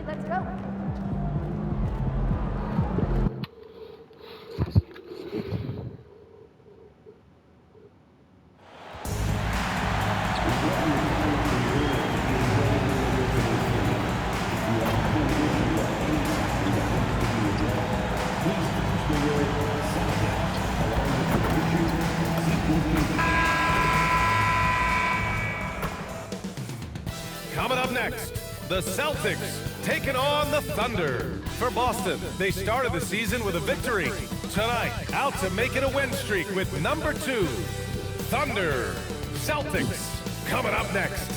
Let's go. Coming up next, the Celtics taking on the Thunder. For Boston, they started the season with a victory. Tonight, out to make it a win streak with number 2, Thunder. Celtics, coming up next.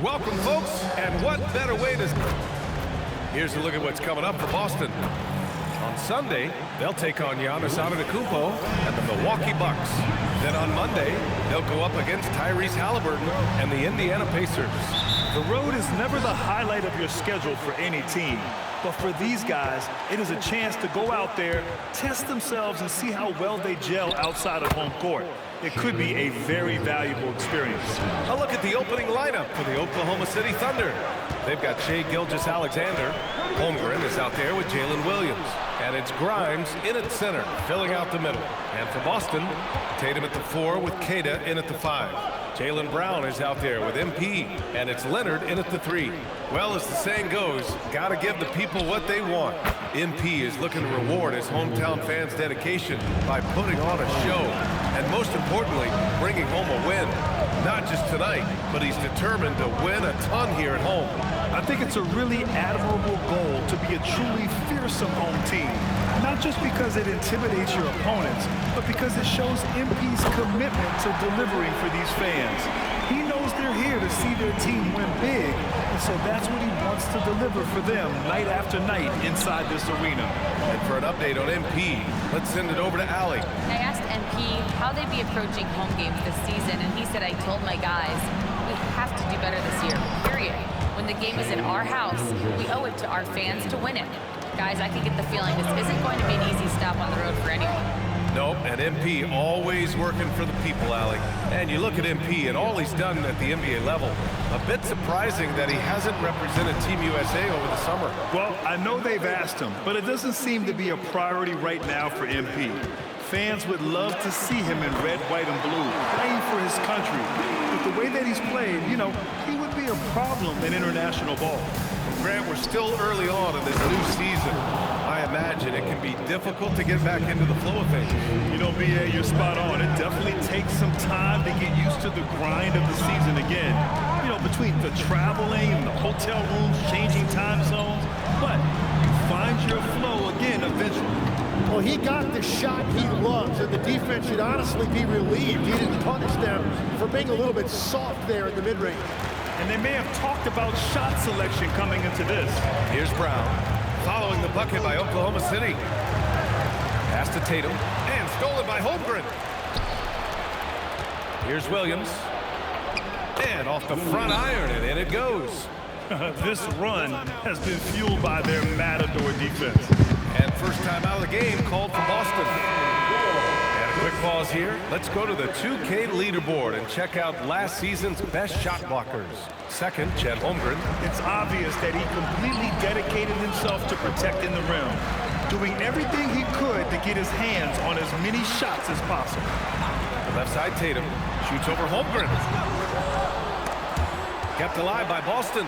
Welcome, folks, and what better way to... Here's a look at what's coming up for Boston. On Sunday, they'll take on Giannis Antetokounmpo and the Milwaukee Bucks. Then on Monday, they'll go up against Tyrese Halliburton and the Indiana Pacers. The road is never the highlight of your schedule for any team. But for these guys, it is a chance to go out there, test themselves, and see how well they gel outside of home court. It could be a very valuable experience. A look at the opening lineup for the Oklahoma City Thunder. They've got Shai Gilgeous-Alexander. Holmgren is out there with Jalen Williams. And it's Grimes in at center, filling out the middle. And for Boston, Tatum at the 4 with Queta in at the 5. Jaylen Brown is out there with MP, and it's Leonard in at the 3. Well, as the saying goes, gotta give the people what they want. MP is looking to reward his hometown fans' dedication by putting on a show, and most importantly, bringing home a win. Not just tonight, but he's determined to win a ton here at home. I think it's a really admirable goal to be a truly fearsome home team. Not just because it intimidates your opponents, but because it shows MP's commitment to delivering for these fans. He knows they're here to see their team win big, and so that's what he wants to deliver for them night after night inside this arena. And for an update on MP, let's send it over to Allie. I asked MP how they'd be approaching home games this season, and he said, I told my guys, we have to do better this year, period. When the game is in our house, we owe it to our fans to win it. Guys, I can get the feeling this isn't going to be an easy stop on the road for anyone. Nope, and MP always working for the people, Allie. And you look at MP and all he's done at the NBA level. A bit surprising that he hasn't represented Team USA over the summer. Well, I know they've asked him, but it doesn't seem to be a priority right now for MP. Fans would love to see him in red, white, and blue, playing for his country. But the way that he's played, you know, he would be a problem in international ball. Grant, we're still early on in this new season. I imagine it can be difficult to get back into the flow of things. You know, B.A., you're spot on. It definitely takes some time to get used to the grind of the season again. You know, between the traveling and the hotel rooms, changing time zones. But you find your flow again eventually. Well, he got the shot he loves, and the defense should honestly be relieved. He didn't punish them for being a little bit soft there in the mid-range. And they may have talked about shot selection coming into this. Here's Brown, following the bucket by Oklahoma City. Pass to Tatum, and stolen by Holmgren. Here's Williams. And off the front iron, and in it goes. This run has been fueled by their matador defense. And first time out of the game called for Boston. And a quick pause here. Let's go to the 2K leaderboard and check out last season's best shot blockers. Second, Chet Holmgren. It's obvious that he completely dedicated himself to protecting the rim, doing everything he could to get his hands on as many shots as possible. Left side Tatum shoots over Holmgren. Kept alive by Boston.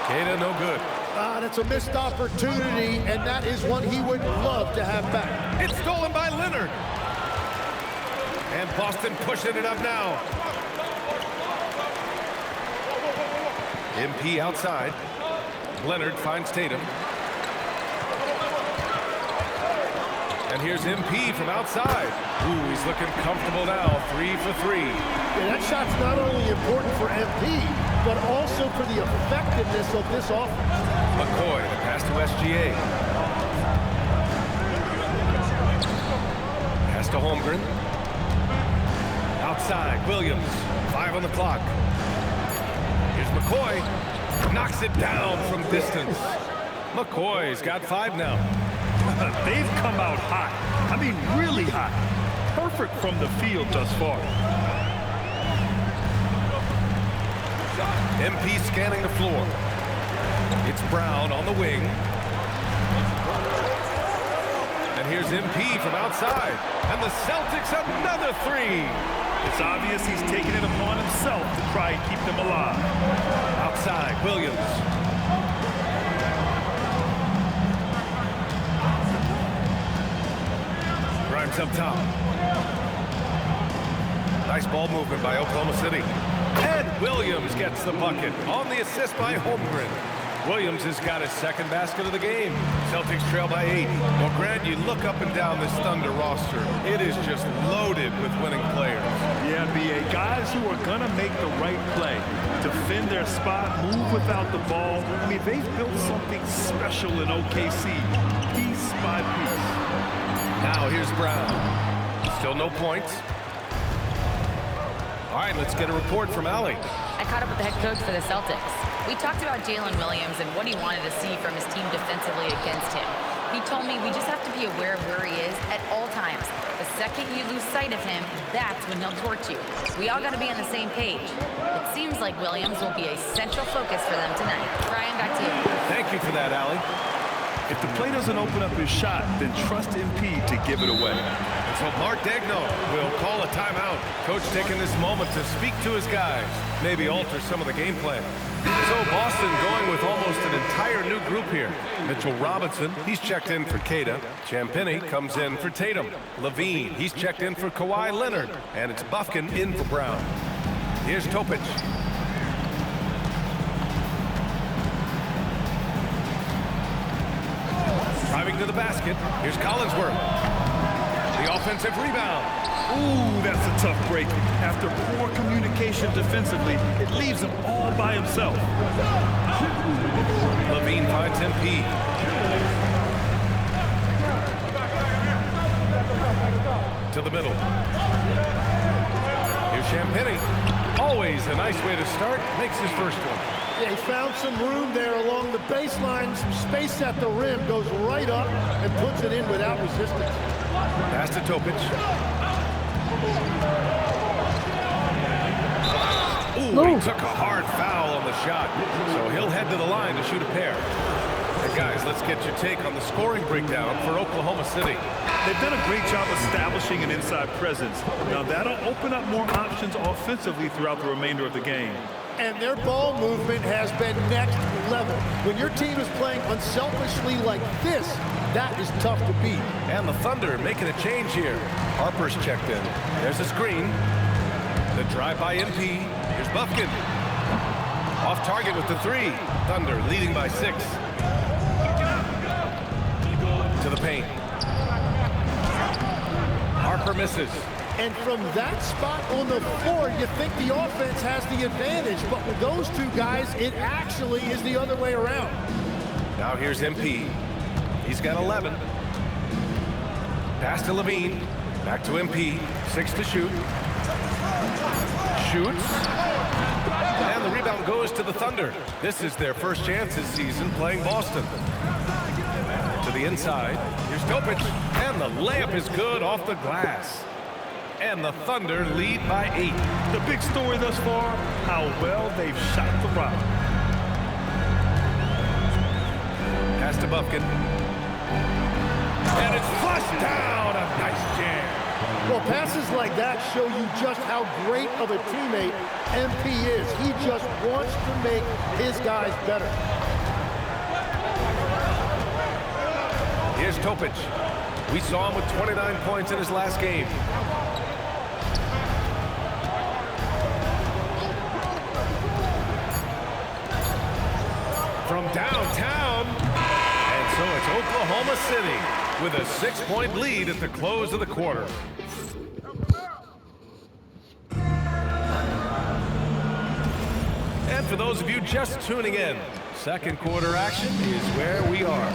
Queta no good. That's a missed opportunity, and that is one he would love to have back. It's stolen by Leonard. And Boston pushing it up now. MP outside. Leonard finds Tatum. And here's MP from outside. Ooh, he's looking comfortable now. 3 for 3. Yeah, that shot's not only important for MP, but also for the effectiveness of this offense. McCoy, the pass to SGA. Pass to Holmgren. Outside, Williams. 5 on the clock. Here's McCoy. Knocks it down from distance. McCoy's got 5 now. They've come out hot. I mean, really hot. Perfect from the field thus far. MP scanning the floor. It's Brown on the wing. And here's MP from outside. And the Celtics another three. It's obvious he's taking it upon himself to try and keep them alive. Outside, Williams. Grimes up top. Nice ball movement by Oklahoma City. And Williams gets the bucket on the assist by Holmgren. Williams has got his second basket of the game. Celtics trail by 8. Well, Grant, you look up and down this Thunder roster. It is just loaded with winning players. Yeah, B.A. Guys who are going to make the right play. Defend their spot, move without the ball. I mean, they've built something special in OKC. Piece by piece. Now here's Brown. Still no points. All right, let's get a report from Allie. I caught up with the head coach for the Celtics. We talked about Jalen Williams and what he wanted to see from his team defensively against him. He told me we just have to be aware of where he is at all times. The second you lose sight of him, that's when he'll torch you. We all got to be on the same page. It seems like Williams will be a central focus for them tonight. Brian, back to you. Thank you for that, Allie. If the play doesn't open up his shot, then trust MP to give it away. And so Mark Daigneault will call a timeout. Coach taking this moment to speak to his guys, maybe alter some of the game plan. So Boston going with almost an entire new group here. Mitchell Robinson, he's checked in for Queta. Champagnie comes in for Tatum. Levine, he's checked in for Kawhi Leonard. And it's Bufkin in for Brown. Here's Topic. Driving to the basket. Here's Collinsworth. The offensive rebound. Ooh, that's a tough break. After poor communication defensively, it leaves him all by himself. Levine finds MP. To the middle. Here's Champagnie. Always a nice way to start. Makes his first one. Yeah, he found some room there along the baseline, some space at the rim, goes right up and puts it in without resistance. Pass to Topic. Ooh, he took a hard foul on the shot, so he'll head to the line to shoot a pair. And guys, let's get your take on the scoring breakdown for Oklahoma City. They've done a great job establishing an inside presence. Now that'll open up more options offensively throughout the remainder of the game. And their ball movement has been next level. When your team is playing unselfishly like this, that is tough to beat. And the Thunder making a change here. Harper's checked in. There's a screen. The drive by MP. Here's Bufkin. Off target with the three. Thunder leading by 6. To the paint. Harper misses. And from that spot on the floor, you think the offense has the advantage. But with those two guys, it actually is the other way around. Now here's MP. He's got 11. Pass to Levine. Back to MP. 6 to shoot. Shoots. And the rebound goes to the Thunder. This is their first chance this season playing Boston. To the inside. Here's Topic. And the layup is good off the glass. And the Thunder lead by 8. The big story thus far, how well they've shot the rock. Pass to Bufkin. And it's flushed down. A nice jam. Well, passes like that show you just how great of a teammate MP is. He just wants to make his guys better. Here's Topic. We saw him with 29 points in his last game. From downtown. And so it's Oklahoma City with a 6-point lead at the close of the quarter. And for those of you just tuning in, second quarter action is where we are.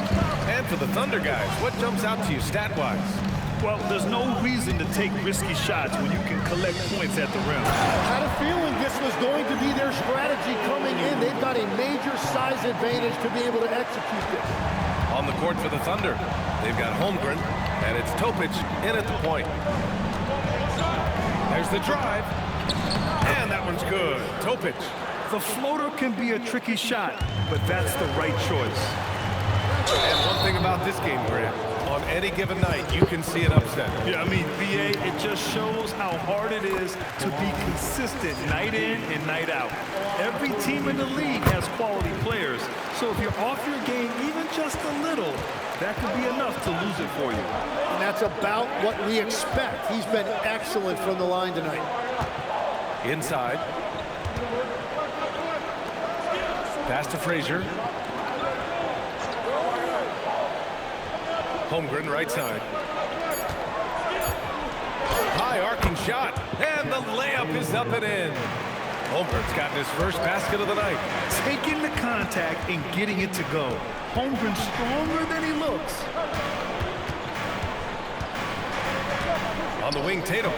And for the Thunder guys, what jumps out to you stat-wise? Well, there's no reason to take risky shots when you can collect points at the rim. Had a feeling this was going to be their strategy coming in. They've got a major size advantage to be able to execute this. On the court for the Thunder, they've got Holmgren, and it's Topic in at the point. There's the drive, and that one's good. Topic The floater can be a tricky shot, but that's the right choice. And one thing about this game, Grant, on any given night, you can see an upset. Yeah, I mean, BA, it just shows how hard it is to be consistent night in and night out. Every team in the league has quality players, so if you're off your game even just a little, that could be enough to lose it for you. And that's about what we expect. He's been excellent from the line tonight. Inside. Pass to Frazier. Holmgren right side. High arcing shot, and the layup is up and in. Holmgren's gotten his first basket of the night. Taking the contact and getting it to go. Holmgren's stronger than he looks. On the wing, Tatum.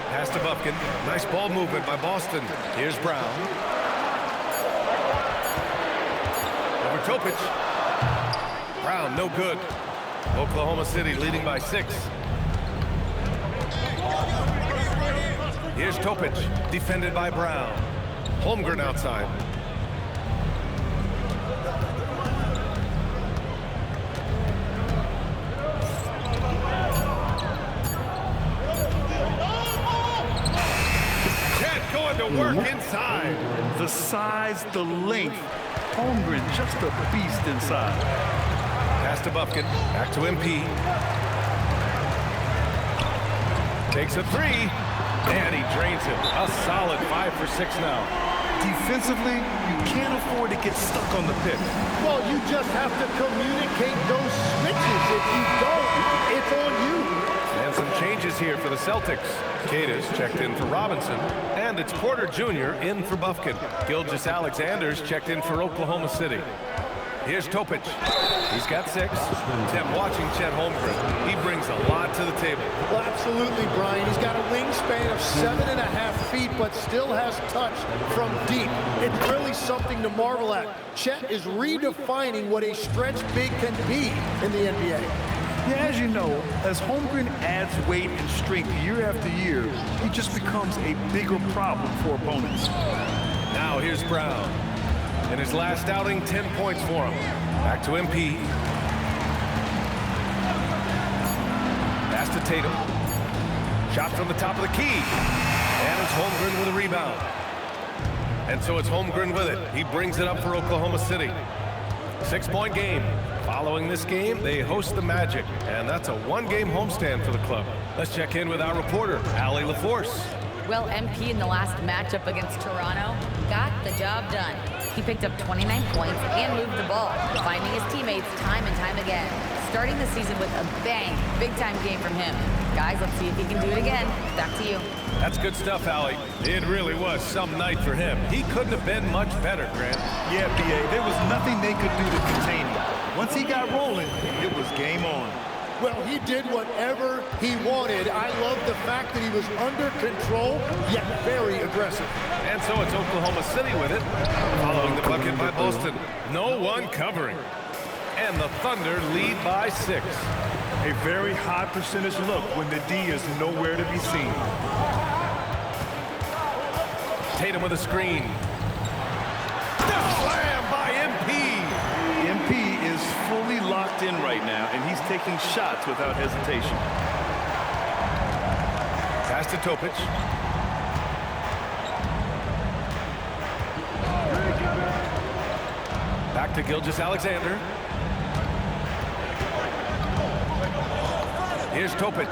Pass to Bufkin. Nice ball movement by Boston. Here's Brown. Over Topic. Brown, no good. Oklahoma City leading by 6. Here's Topic, defended by Brown. Holmgren outside. Chet going to work inside. The size, the length. Holmgren just a beast inside. Pass to Bufkin, back to MP. Takes a 3, and he drains it. A solid 5 for 6 now. Defensively, you can't afford to get stuck on the pick. Well, you just have to communicate those switches. If you don't, it's on you. And some changes here for the Celtics. Cadis checked in for Robinson, and it's Porter Jr. in for Bufkin. Gilgeous-Alexander's checked in for Oklahoma City. Here's Topic. He's got 6. Watching Chet Holmgren, he brings a lot to the table. Well, absolutely, Brian. He's got a wingspan of 7.5 feet, but still has touch from deep. It's really something to marvel at. Chet is redefining what a stretch big can be in the NBA. Yeah, as you know, as Holmgren adds weight and strength year after year, he just becomes a bigger problem for opponents. Now here's Brown. In his last outing, 10 points for him. Back to MP. Pass to Tatum. Shot from the top of the key. And it's Holmgren with a rebound. And so it's Holmgren with it. He brings it up for Oklahoma City. 6-point game. Following this game, they host the Magic. And that's a 1-game homestand for the club. Let's check in with our reporter, Allie LaForce. Well, MP in the last matchup against Toronto got the job done. He picked up 29 points and moved the ball, finding his teammates time and time again. Starting the season with a bang, big-time game from him. Guys, let's see if he can do it again. Back to you. That's good stuff, Allie. It really was some night for him. He couldn't have been much better, Grant. Yeah, BA, there was nothing they could do to contain him. Once he got rolling, it was game on. Well, he did whatever he wanted. I love the fact that he was under control, yet very aggressive. And so it's Oklahoma City with it. Following the bucket by Boston. No one covering. And the Thunder lead by 6. A very high percentage look when the D is nowhere to be seen. Tatum with a screen. Slam by MP. MP is fully locked in right now, and he's taking shots without hesitation. Pass to Topic. Back to Gilgeous-Alexander. Here's Topic.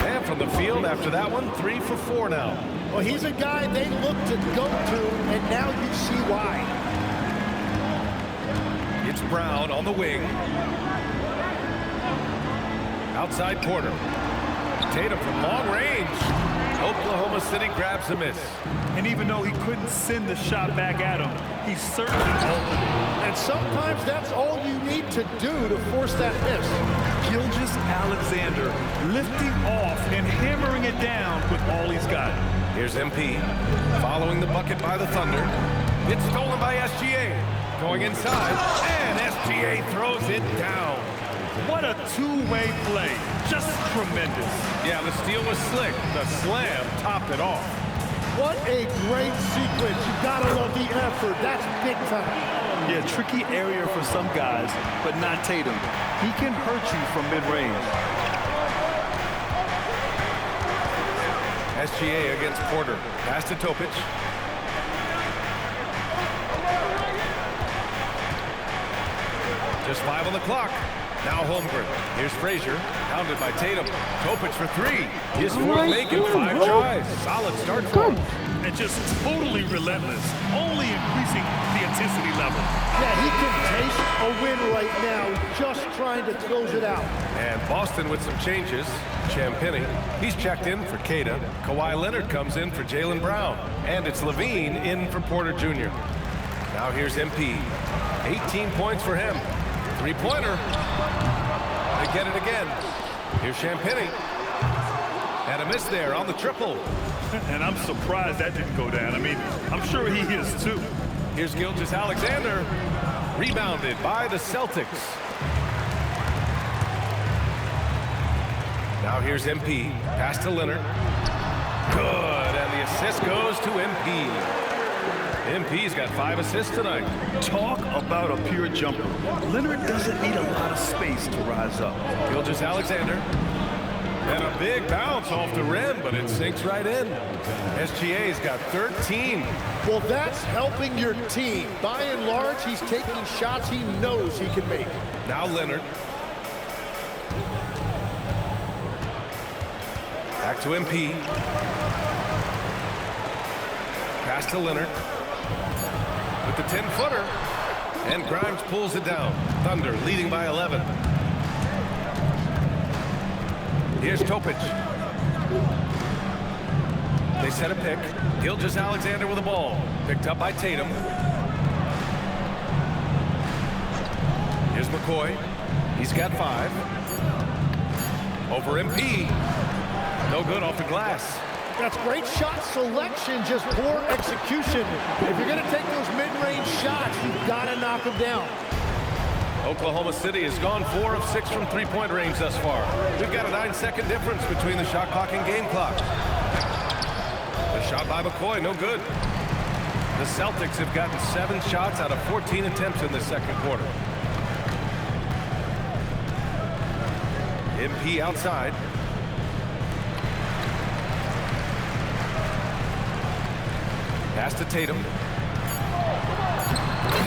And from the field after that one, 3 for 4 now. Well, he's a guy they look to go to, and now you see why. It's Brown on the wing. Outside Porter. Tatum from long range. Oklahoma City grabs a miss. And even though he couldn't send the shot back at him, he certainly opened it. And sometimes that's all you need to do to force that miss. Gilgeous-Alexander lifting off and hammering it down with all he's got. Here's MP. Following the bucket by the Thunder. It's stolen by SGA. Going inside, and SGA throws it down. What a two-way play. Just tremendous. Yeah, the steal was slick. The slam topped it off. What a great sequence. You gotta love the effort. That's big time. Yeah, tricky area for some guys, but not Tatum. He can hurt you from mid-range. SGA against Porter. Pass to Topic. Just 5 on the clock. Now Holmgren. Here's Frazier. Pounded by Tatum. Topic for 3. His fourth make in 5 tries. Solid start for him. And just totally relentless. Only increasing the intensity level. Yeah, he can taste a win right now. Just trying to close it out. And Boston with some changes. Champagnie, he's checked in for Queta. Kawhi Leonard comes in for Jaylen Brown. And it's Levine in for Porter Jr. Now here's MP. 18 points for him. Three-pointer. They get it again. Here's Champagnie. And a miss there on the triple. And I'm surprised that didn't go down. I mean, I'm sure he is too. Here's Gilgeous-Alexander. Rebounded by the Celtics. Now here's MP. Pass to Leonard. Good. And the assist goes to MP. MP's got 5 assists tonight. Talk about a pure jumper. Leonard doesn't need a lot of space to rise up. Gilgeous-Alexander. And a big bounce off the rim, but it sinks right in. SGA's got 13. Well, that's helping your team. By and large, he's taking shots he knows he can make. Now Leonard. Back to MP. Pass to Leonard. With the 10-footer. And Grimes pulls it down. Thunder leading by 11. Here's Topic. They set a pick. Gilgeous-Alexander with the ball. Picked up by Tatum. Here's McCoy. He's got 5. Over MP. No good off the glass. That's great shot selection, just poor execution. If you're going to take those mid-range shots, you've got to knock them down. Oklahoma City has gone 4 of 6 from three-point range thus far. We've got a 9-second difference between the shot clock and game clock. The shot by McCoy, no good. The Celtics have gotten 7 shots out of 14 attempts in the second quarter. MP outside. Pass to Tatum.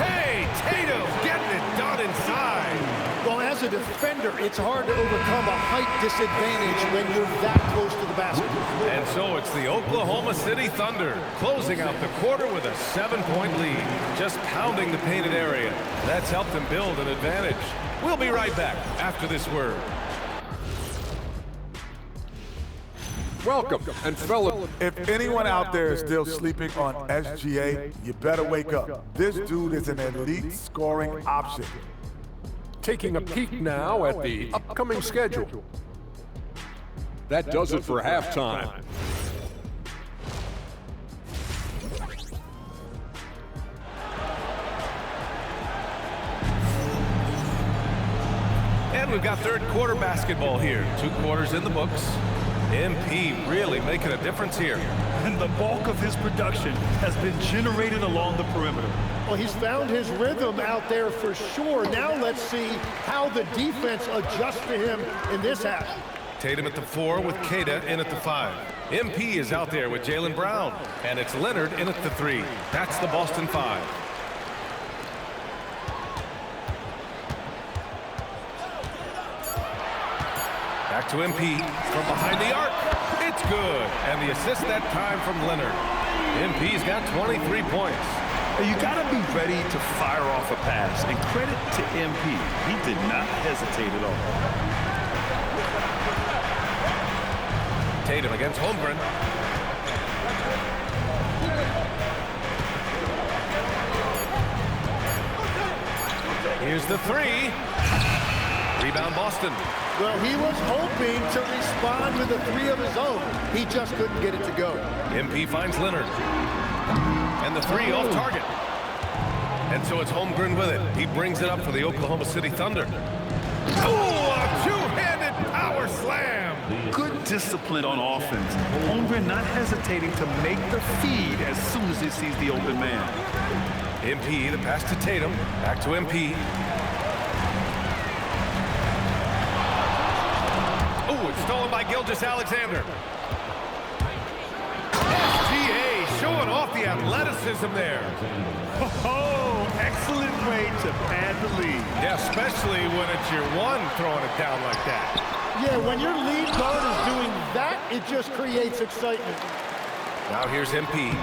Hey, Tatum getting it done inside. Well, as a defender, it's hard to overcome a height disadvantage when you're that close to the basket. And so it's the Oklahoma City Thunder closing out the quarter with a 7-point lead, just pounding the painted area. That's helped them build an advantage. We'll be right back after this word. Welcome, and fellas, if anyone out there is still sleeping on SGA, you better wake up. This dude is an elite scoring option. Taking a peek now at the upcoming schedule. That does it for halftime. And we've got third quarter basketball here. 2 quarters in the books. MP really making a difference here. And the bulk of his production has been generated along the perimeter. Well, he's found his rhythm out there for sure. Now let's see how the defense adjusts to him in this half. Tatum at the 4 with Queta in at the 5. MP is out there with Jaylen Brown. And it's Leonard in at the 3. That's the Boston 5. Back to MP from behind the arc. It's good. And the assist that time from Leonard. MP's got 23 points. You got to be ready to fire off a pass. And credit to MP. He did not hesitate at all. Tatum against Holmgren. Here's the 3. Rebound Boston. Well, he was hoping to respond with a 3 of his own. He just couldn't get it to go. MP finds Leonard. And the 3 off target. And so it's Holmgren with it. He brings it up for the Oklahoma City Thunder. Oh, a two-handed power slam. Good discipline on offense. Holmgren not hesitating to make the feed as soon as he sees the open man. MP, the pass to Tatum. Back to MP. Oh, it's stolen by Gilgeous-Alexander. SGA showing off the athleticism there. Oh, excellent way to pad the lead. Yeah, especially when it's your one throwing it down like that. Yeah, when your lead guard is doing that, it just creates excitement. Now here's MP.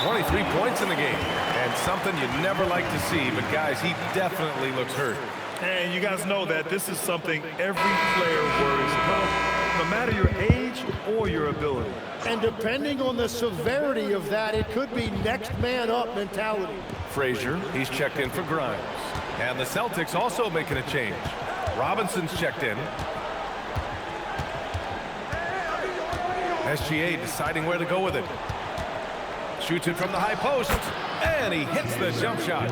23 points in the game. And something you never like to see, but guys, he definitely looks hurt. And you guys know that this is something every player worries about, no matter your age or your ability. And depending on the severity of that, it could be next man up mentality. Frazier, he's checked in for Grimes. And the Celtics also making a change. Robinson's checked in. SGA deciding where to go with it. Shoots it from the high post. And he hits the jump shot.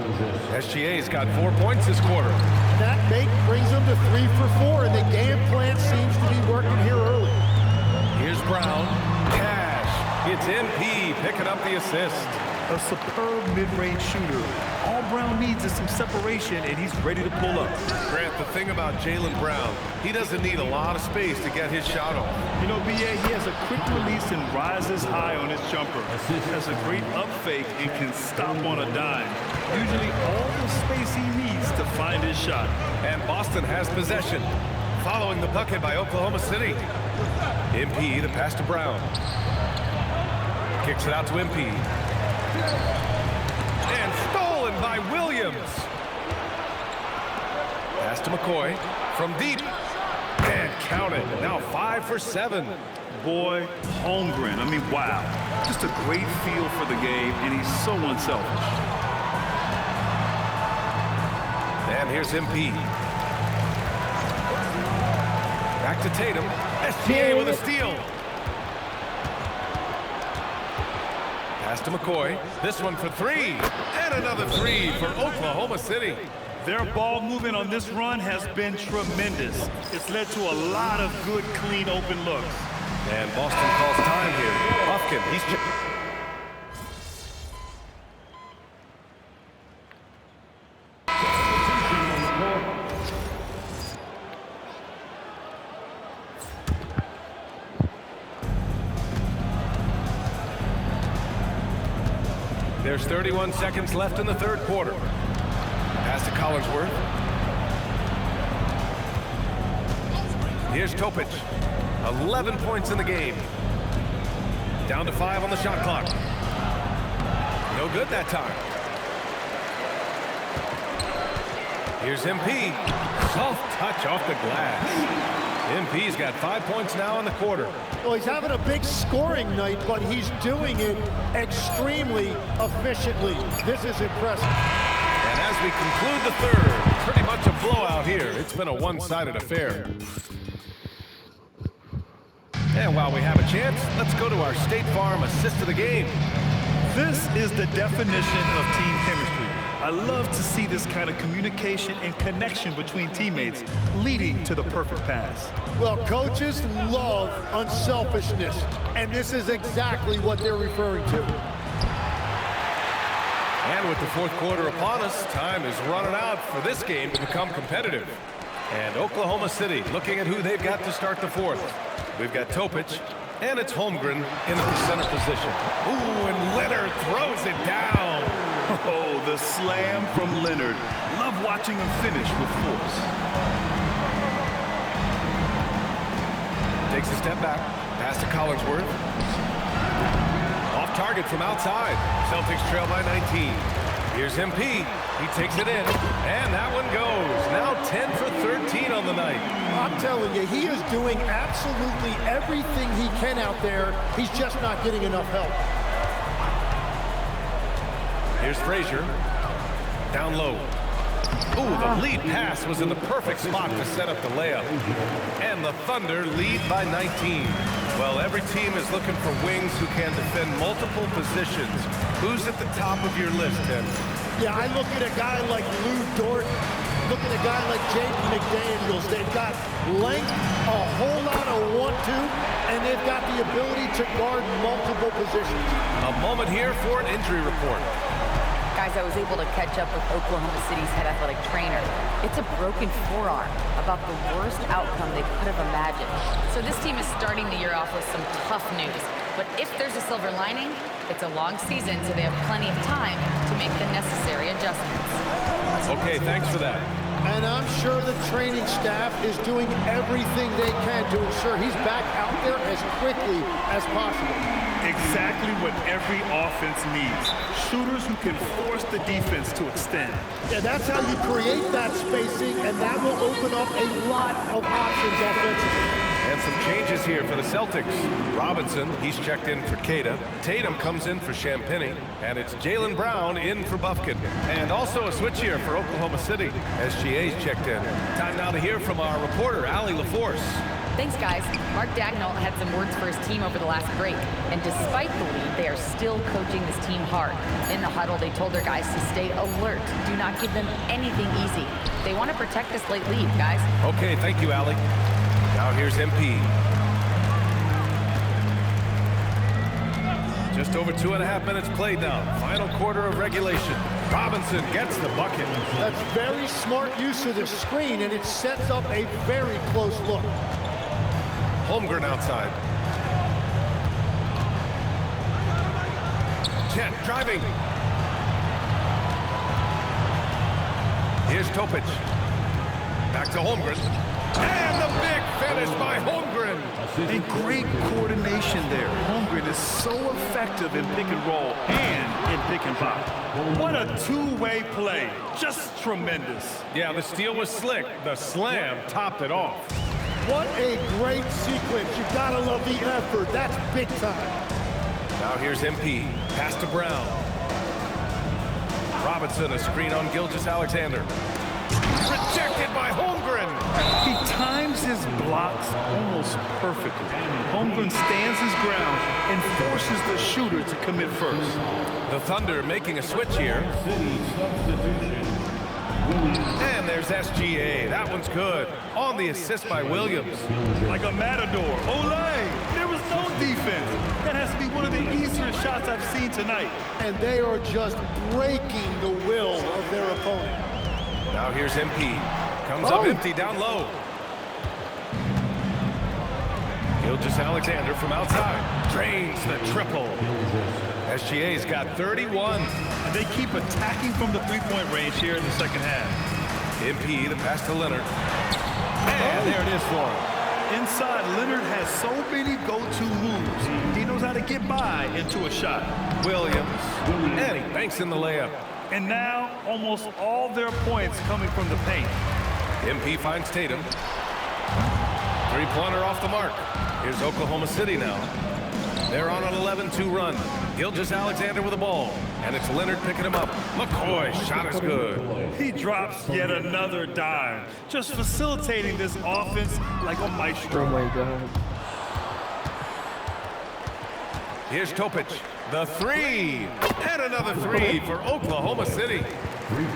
SGA's got 4 points this quarter. That make brings them to 3 for 4, and the game plan seems to be working here early. Here's Brown. Cash. It's MP picking up the assist. A superb mid-range shooter. All Brown needs is some separation, and he's ready to pull up. Grant, the thing about Jaylen Brown, he doesn't need a lot of space to get his shot off. You know, BA, he has a quick release and rises high on his jumper. He has a great up fake and can stop on a dime. Usually all the space he needs to find his shot. And Boston has possession. Following the bucket by Oklahoma City. MP, the pass to Brown. Kicks it out to MP. And stolen by Williams. Pass to McCoy from deep. And count it. Now 5 for 7. Boy, Holmgren, I mean, wow. Just a great feel for the game, and he's so unselfish. And here's MP. Back to Tatum. SGA with a steal. Pass to McCoy. This one for 3. And another 3 for Oklahoma City. Their ball movement on this run has been tremendous. It's led to a lot of good, clean, open looks. And Boston calls time here. Buffkin, he's... There's 31 seconds left in the third quarter. Pass to Collinsworth. Here's Topic. 11 points in the game. Down to 5 on the shot clock. No good that time. Here's MP. Soft touch off the glass. MP's got 5 points now in the quarter. Well, he's having a big scoring night, but he's doing it extremely efficiently. This is impressive. And as we conclude the third, pretty much a blowout here. It's been a one-sided affair. And while we have a chance, let's go to our State Farm assist of the game. This is the definition of team chemistry. I love to see this kind of communication and connection between teammates leading to the perfect pass. Well, coaches love unselfishness, and this is exactly what they're referring to. And with the fourth quarter upon us, time is running out for this game to become competitive. And Oklahoma City looking at who they've got to start the fourth. We've got Topic, and it's Holmgren in the center position. Ooh, and Leonard throws it down. Oh, the slam from Leonard. Love watching him finish with force. Takes a step back. Pass to Collinsworth. Off target from outside. Celtics trail by 19. Here's MP. He takes it in. And that one goes. Now 10 for 13 on the night. I'm telling you, he is doing absolutely everything he can out there. He's just not getting enough help. Here's Frazier. Down low. Ooh, the lead pass was in the perfect spot to set up the layup. And the Thunder lead by 19. Well, every team is looking for wings who can defend multiple positions. Who's at the top of your list, Tim? Yeah, I look at a guy like Lou Dort. Look at a guy like Jaden McDaniels. They've got length, a whole lot of 1-2, and they've got the ability to guard multiple positions. A moment here for an injury report. Guys, I was able to catch up with Oklahoma City's head athletic trainer. It's a broken forearm, about the worst outcome they could have imagined. So this team is starting the year off with some tough news. But if there's a silver lining, it's a long season, so they have plenty of time to make the necessary adjustments. Okay, thanks for that. And I'm sure the training staff is doing everything they can to ensure he's back out there as quickly as possible. Exactly what every offense needs. Shooters who can force the defense to extend. Yeah, that's how you create that spacing, and that will open up a lot of options offensively. And some changes here for the Celtics. Robinson, he's checked in for Queta. Tatum comes in for Champagnie. And it's Jaylen Brown in for Bufkin. And also a switch here for Oklahoma City. SGA's checked in. Time now to hear from our reporter, Allie LaForce. Thanks, guys. Mark Daigneault had some words for his team over the last break. And despite the lead, they are still coaching this team hard. In the huddle, they told their guys to stay alert. Do not give them anything easy. They want to protect this late lead, guys. Okay, thank you, Allie. Now here's MP. Just over 2.5 minutes played now. Final quarter of regulation. Robinson gets the bucket. That's very smart use of the screen, and it sets up a very close look. Holmgren outside. Chet driving. Here's Topic. Back to Holmgren. And the big finish by Holmgren. And great coordination there. Holmgren is so effective in pick and roll and in pick and pop. What a two-way play. Just tremendous. Yeah, the steal was slick. The slam topped it off. What a great sequence. You gotta love the effort. That's big time. Now here's MP. Pass to Brown. Robinson, a screen on Gilgeous-Alexander. Rejected by Holmgren. He times his blocks almost perfectly. Holmgren stands his ground and forces the shooter to commit first. The Thunder making a switch here. And there's SGA. That one's good. On the assist by Williams. Like a matador. Olay! There was no defense. That has to be one of the easier shots I've seen tonight. And they are just breaking the will of their opponent. Now here's MP. Comes up empty down low. Gilgeous-Alexander from outside. Drains the triple. SGA's got 31. And they keep attacking from the three-point range here in the second half. MP, the pass to Leonard. And there it is for him. Inside, Leonard has so many go-to moves. He knows how to get by into a shot. Williams. And he banks in the layup. And now, almost all their points coming from the paint. MP finds Tatum. Three-pointer off the mark. Here's Oklahoma City now. They're on an 11-2 run. Gilgeous-Alexander with the ball. And it's Leonard picking him up. McCoy, shot is good. He drops yet another dime. Just facilitating this offense like a maestro. Oh my God. Here's Topic. The three. And another three for Oklahoma City.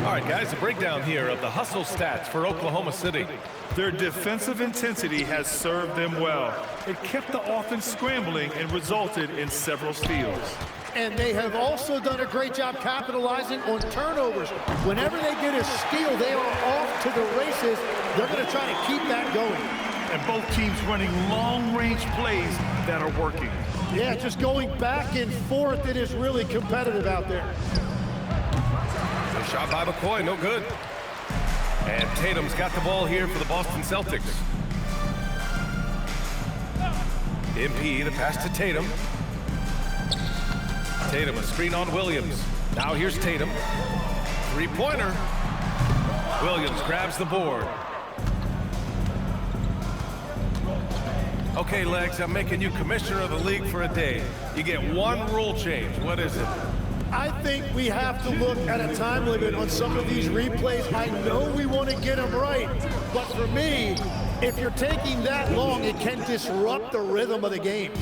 All right, guys, a breakdown here of the hustle stats for Oklahoma City. Their defensive intensity has served them well. It kept the offense scrambling and resulted in several steals. And they have also done a great job capitalizing on turnovers. Whenever they get a steal, they are off to the races. They're going to try to keep that going. And both teams running long-range plays that are working. Yeah, just going back and forth. It is really competitive out there. The shot by McCoy, no good. And Tatum's got the ball here for the Boston Celtics. MP, the pass to Tatum. Tatum, a screen on Williams. Now here's Tatum. Three-pointer. Williams grabs the board. Okay, Legs, I'm making you commissioner of the league for a day. You get one rule change. What is it? I think we have to look at a time limit on some of these replays. I know we want to get them right, but for me, if you're taking that long, it can disrupt the rhythm of the game.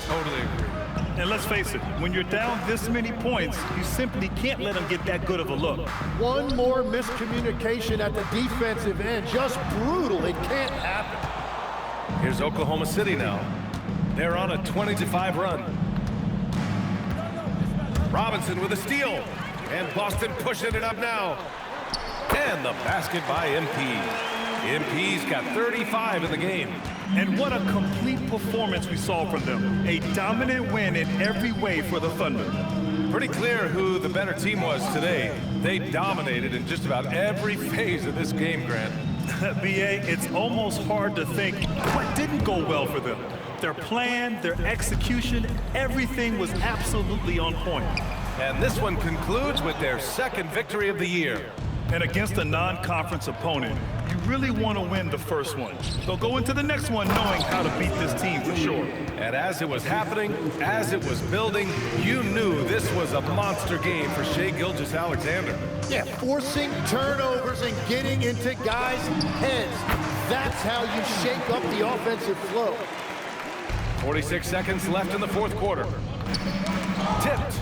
Totally agree. And let's face it, when you're down this many points, you simply can't let them get that good of a look. One more miscommunication at the defensive end. Just brutal. It can't happen. Here's Oklahoma City now. They're on a 20-5 run. Robinson with a steal. And Boston pushing it up now. And the basket by MP. MP's got 35 in the game. And what a complete performance we saw from them. A dominant win in every way for the Thunder. Pretty clear who the better team was today. They dominated in just about every phase of this game, Grant. BA, it's almost hard to think what didn't go well for them. Their plan, their execution, everything was absolutely on point. And this one concludes with their second victory of the year. And against a non-conference opponent, you really want to win the first one. So go into the next one knowing how to beat this team for sure. And as it was happening, as it was building, you knew this was a monster game for Shai Gilgeous-Alexander. Yeah, forcing turnovers and getting into guys' heads. That's how you shake up the offensive flow. 46 seconds left in the fourth quarter. Tipped.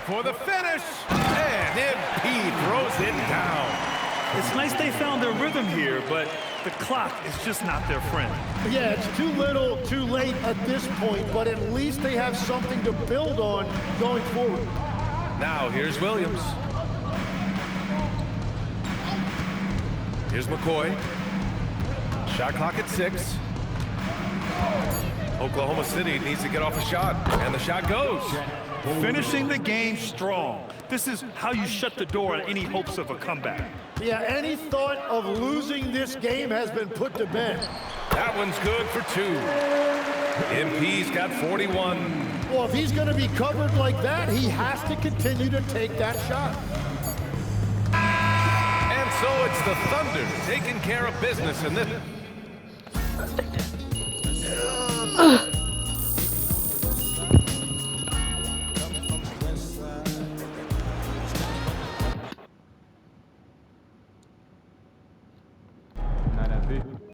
For the finish. And MP throws it down. It's nice they found their rhythm here, but the clock is just not their friend. Yeah, it's too little, too late at this point, but at least they have something to build on going forward. Now here's Williams. Here's McCoy. Shot clock at 6. Oklahoma City needs to get off a shot, and the shot goes. Finishing the game strong. This is how you shut the door on any hopes of a comeback. Yeah, any thought of losing this game has been put to bed. That one's good for 2. MP's got 41. Well, if he's going to be covered like that, he has to continue to take that shot. And so it's the Thunder taking care of business in this.